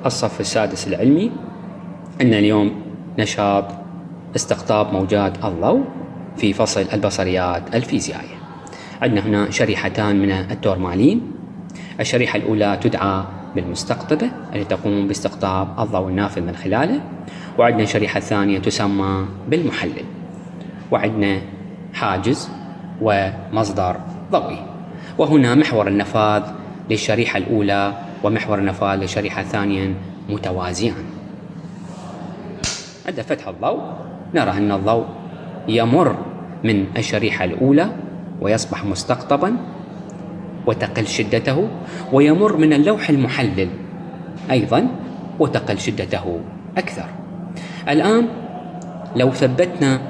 الصف السادس العلمي. عندنا اليوم نشاط استقطاب موجات الضوء في فصل البصريات الفيزيائية. عندنا هنا شريحتان من التورمالين. الشريحة الأولى تدعى بالمستقطبة التي تقوم باستقطاب الضوء النافذ من خلاله، وعندنا شريحة ثانية تسمى بالمحلل، وعندنا حاجز ومصدر ضوئي. وهنا محور النفاذ للشريحة الأولى ومحور النفاذ للشريحة الثانية متوازيان. عند فتح الضوء نرى أن الضوء يمر من الشريحة الأولى ويصبح مستقطبا وتقل شدته، ويمر من اللوح المحلل أيضا وتقل شدته أكثر. الآن لو ثبتنا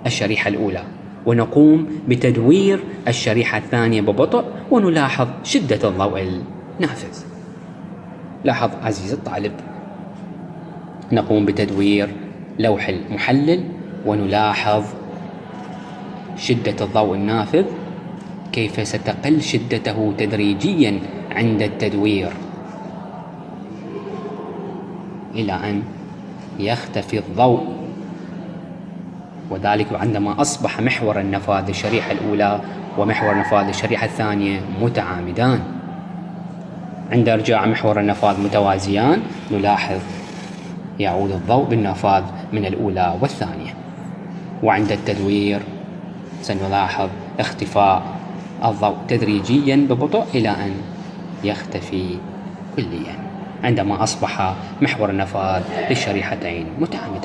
الشريحة الأولى ونقوم بتدوير الشريحة الثانية ببطء ونلاحظ شدة الضوء النافذ. لاحظ عزيزي الطالب، نقوم بتدوير لوح المحلل ونلاحظ شدة الضوء النافذ كيف ستقل شدته تدريجيا عند التدوير إلى أن يختفي الضوء، وذلك عندما أصبح محور النفاذ للشريحة الأولى ومحور النفاذ للشريحة الثانية متعامدان. عند ارجاع محور النفاذ متوازيان نلاحظ يعود الضوء بالنفاذ من الأولى والثانية، وعند التدوير سنلاحظ اختفاء الضوء تدريجيا ببطء إلى أن يختفي كليا عندما أصبح محور النفاذ للشريحتين متعامدان.